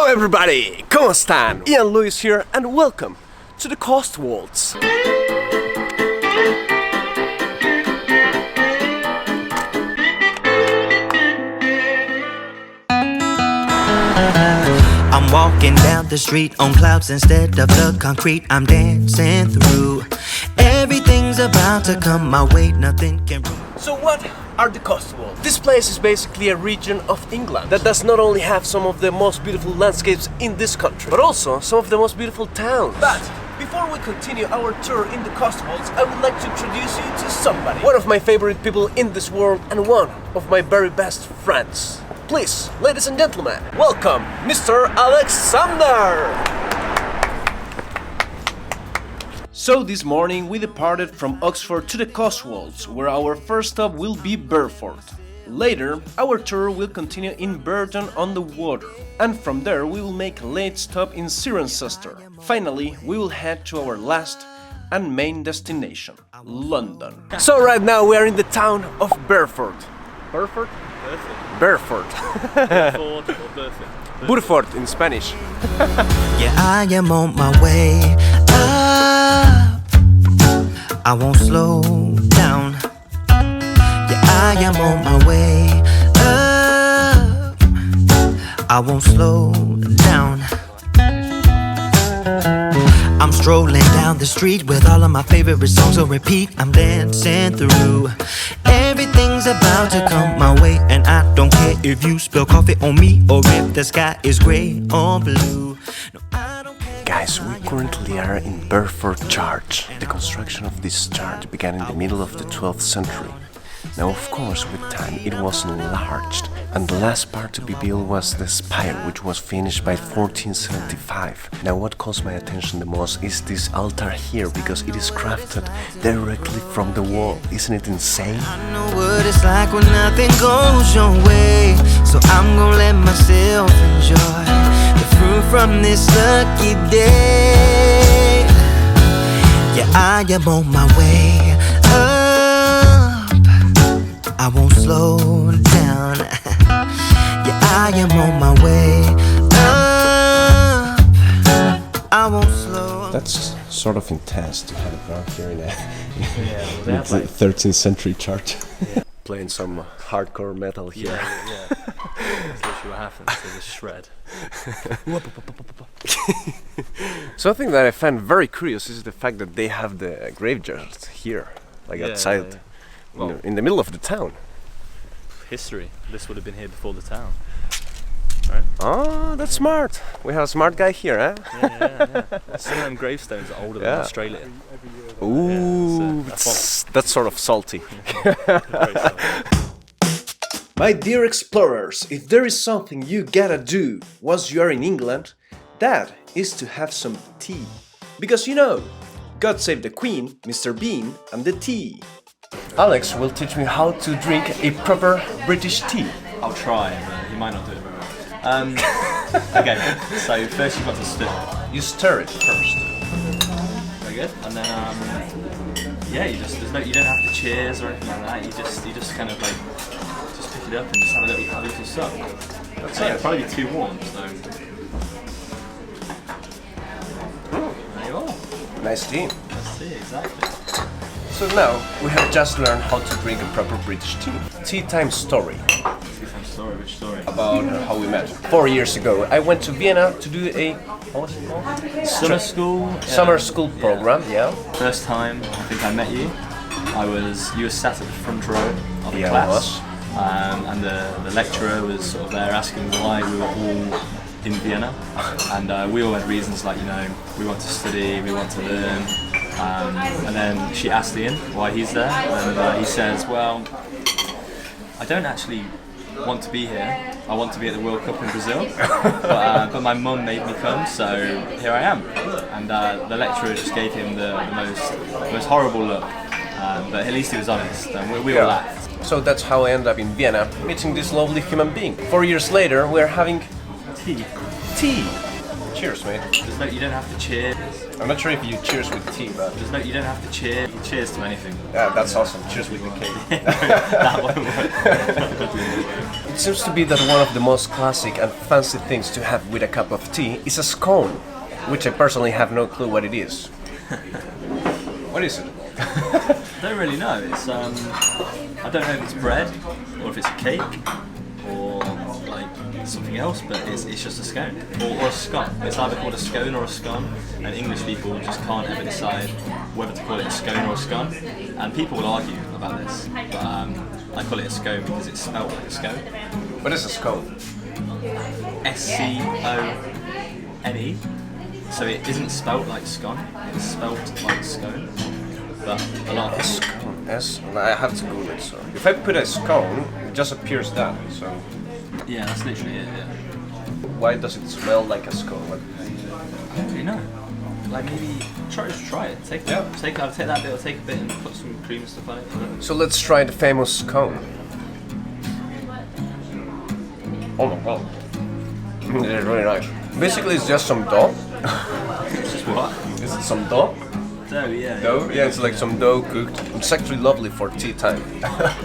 Hello everybody! ¿Cómo están? Ian Lewis here and welcome to the Cotswolds. I'm walking down the street on clouds instead of the concrete I'm dancing through. Everything's about to come my way, nothing can... So what are the Cotswolds? This place is basically a region of England that does not only have some of the most beautiful landscapes in this country, but also some of the most beautiful towns. But before we continue our tour in the Cotswolds, I would like to introduce you to somebody. One of my favorite people in this world and one of my very best friends. Please, ladies and gentlemen, welcome Mr. Alexander! So this morning we departed from Oxford to the Cotswolds, where our first stop will be Burford. Later, our tour will continue in Bourton-on-the-Water, and from there we will make a late stop in Cirencester. Finally, we will head to our last and main destination, London. So right now we are in the town of Burford. Burford? Burford. Burford or Burford? Burford in Spanish. Yeah, I am on my way up. I won't slow down. Yeah, I am on my way up. I won't slow down. I'm strolling down the street with all of my favorite songs on repeat. I'm dancing through. Everything's about to come my way, and I don't care if you spill coffee on me or if the sky is grey or blue. No, I don't care. Guys, we currently are in Burford Church. The construction of this church began in the middle of the 12th century. Now, of course, with time it was enlarged, and the last part to be built was the spire, which was finished by 1475. Now, what calls my attention the most is this altar here, because it is crafted directly from the wall. Isn't it insane? I know what it's like when nothing goes your way, so I'm gonna let myself enjoy the fruit from this lucky day. Yeah, I am on my way up. I won't slow down. Yeah, I am on my way up. I won't slow. That's sort of intense to have it around here in a Yeah, 13th century church. Yeah. Playing some hardcore metal here. yeah. That's literally what happens. There's a shred. Something that I find very curious is the fact that they have the graveyard here, like outside, Yeah. Well, in the middle of the town. history. This would have been here before the town, right? Oh, that's smart. We have a smart guy here, eh? Yeah. Some of them gravestones are older than Australia. Ooh, Yeah, so that's sort of salty. very salty. My dear explorers, if there is something you gotta do once you are in England, that is to have some tea. Because you know, God save the Queen, Mr. Bean, and the tea. Alex will teach me how to drink a proper British tea. I'll try, but you might not do it very well. Okay, so first you've got to stir. You stir it first. Very good. And then yeah, you don't have to cheers or anything like that. You just kind of like just pick it up and just have a little sup. That's it. Probably too warm, so there you are. Nice tea. That's it, exactly. So now we have just learned how to drink a proper British tea. Tea time story. Story, which story? About how we met. 4 years ago, I went to Vienna to do a Summer school. summer school program. Yeah. First time I think I met you, you were sat at the front row of the Yeah, I class, was. and the lecturer was sort of there asking why we were all in Vienna, and we all had reasons like, you know, we want to study, we want to learn, and then she asked Ian why he's there, and he says, well, I don't actually want to be here. I want to be at the World Cup in Brazil, but my mum made me come, so here I am. And the lecturer just gave him the most horrible look, but at least he was honest, and we all laughed. So that's how I ended up in Vienna, meeting this lovely human being. 4 years later, we're having Tea. tea. Cheers, mate. You don't have to cheer. I'm not sure if you cheers with tea, but... You don't have to cheer. You cheers to anything. Yeah, that's awesome. Cheers with the cake. That won't work. It seems to be that one of the most classic and fancy things to have with a cup of tea is a scone, which I personally have no clue what it is. What is it? I don't really know. It's I don't know if it's bread or if it's a cake or like something else, but it's just a scone or a scone. It's either called a scone or a scone, and English people just can't ever decide whether to call it a scone or a scone. And people will argue about this, but I call it a scone because it's spelled like a scone. What is a scone? S-C-O-N-E. So it isn't spelt like scone, it's spelt like scone. But a lot of Scone. S. I have to Google it. So if I put a scone, it just appears that. So yeah, that's literally it. Yeah. why does it smell like a scone? I don't really know. Like maybe try it. Take that bit, or take a bit and put some cream and stuff on it. So let's try the famous scone. Oh my god. It's really nice. Basically it's just some dough. It's just what? Is it some dough? Dough, yeah. Dough? Yeah, it's like some dough cooked. It's actually lovely for tea time.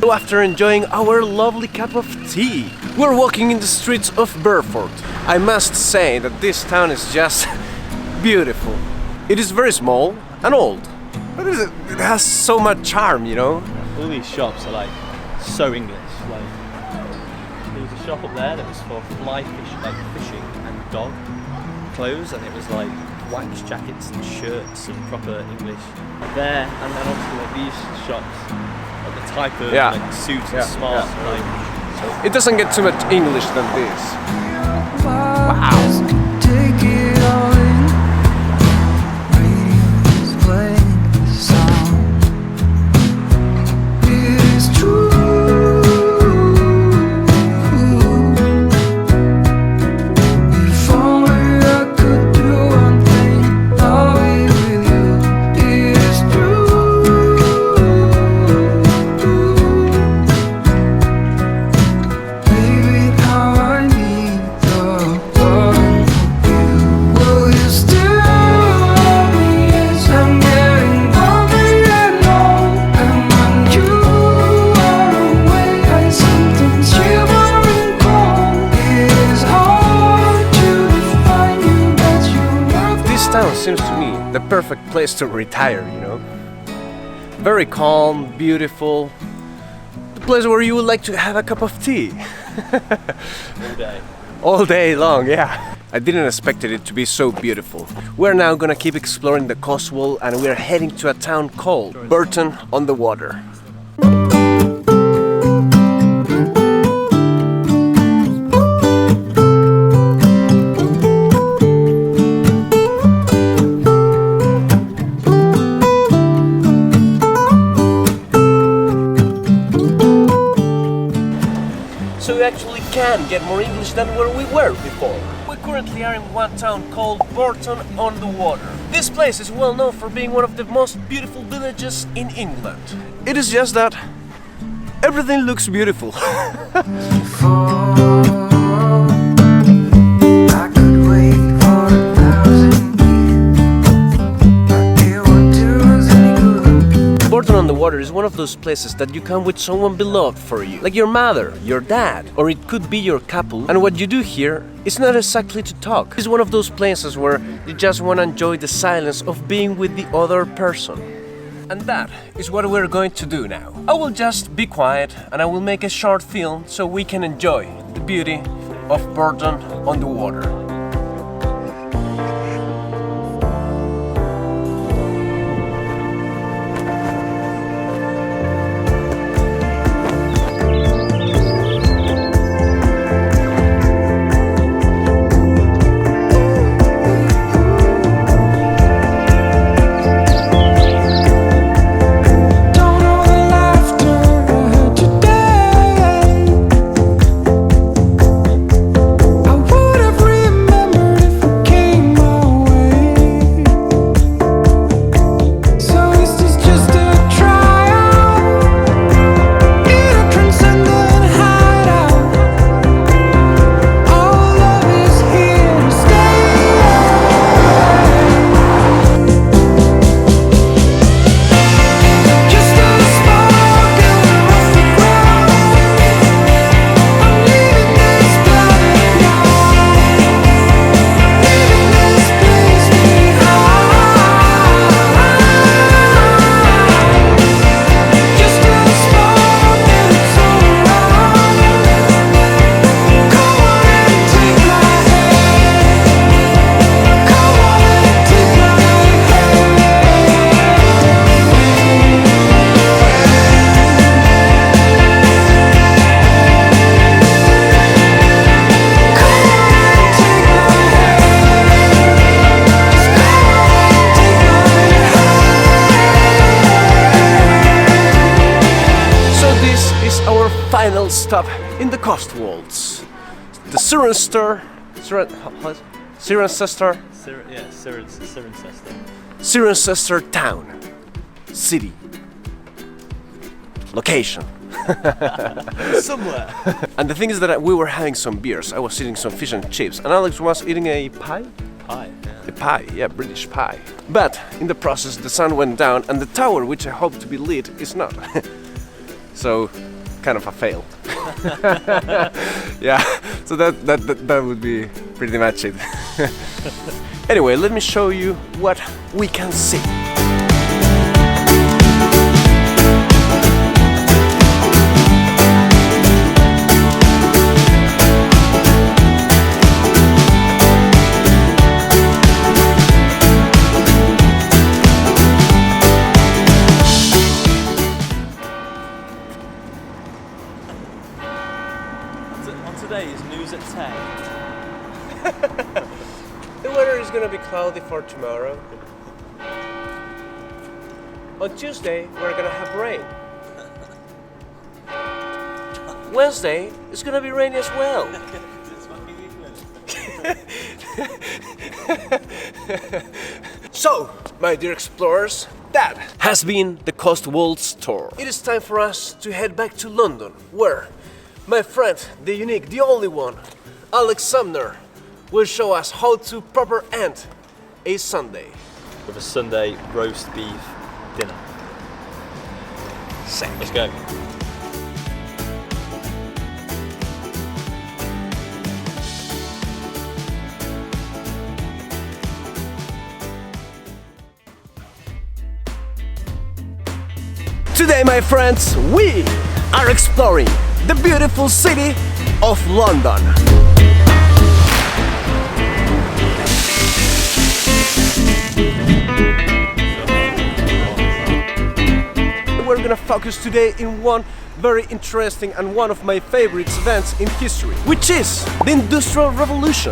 So after enjoying our lovely cup of tea, we're walking in the streets of Burford. I must say that this town is just beautiful. It is very small and old, but it has so much charm, you know? All these shops are like so English. Like there was a shop up there that was for fly fish, like fishing and dog clothes, and it was like wax jackets and shirts and proper English there. And then obviously like these shops, like the type of like suits and smart. Like, It doesn't get too much English than this. Take it all in. Radio's playing the song. It is true. If only I could do one thing, I'll be with you. It is true. Baby, how I need the loving of you. Will you still love me as I'm getting lonely and old? And when you are away, I sometimes shivering cold. It is hard to define you, but you're worth This town seems to me the perfect place to retire, you know? Very calm, beautiful. The place where you would like to have a cup of tea. all day. All day long, yeah. I didn't expect it to be so beautiful. We're now gonna keep exploring the Cotswold and we're heading to a town called Bourton-on-the-Water. So we actually can get more English than where we were before. We currently are in one town called Bourton-on-the-Water. This place is well known for being one of the most beautiful villages in England. It is just that everything looks beautiful. I could wait for 1,000 years. It won't do us any good. Bourton-on-the-Water is one of those places that you come with someone beloved for you, like your mother, your dad, or it could be your couple. And what you do here is not exactly to talk. It's one of those places where you just want to enjoy the silence of being with the other person. And that is what we're going to do now. I will just be quiet and I will make a short film so we can enjoy the beauty of Bourton-on-the-Water. Don't know the laughter I heard today. I would have stop in the Cotswolds. The Cirencester Cirencester town, city, location. Somewhere. And the thing is that we were having some beers. I was eating some fish and chips, and Alex was eating a pie. Pie. A pie, yeah, British pie. But in the process, the sun went down, and the tower, which I hoped to be lit, is not. So, kind of a fail. Yeah. So that would be pretty much it. Anyway, let me show you what we can see. On today's news at 10. The weather is gonna be cloudy for tomorrow. On Tuesday, we're gonna have rain. Wednesday, it's gonna be rainy as well. So, my dear explorers, that has been the Cotswolds tour. It is time for us to head back to London, where my friend, the unique, the only one, Alex Sumner, will show us how to proper end a Sunday. With a Sunday roast beef dinner. Sick. Let's go. Today, my friends, we are exploring the beautiful city of London. We're gonna focus today in one very interesting and one of my favorite events in history, which is the Industrial Revolution.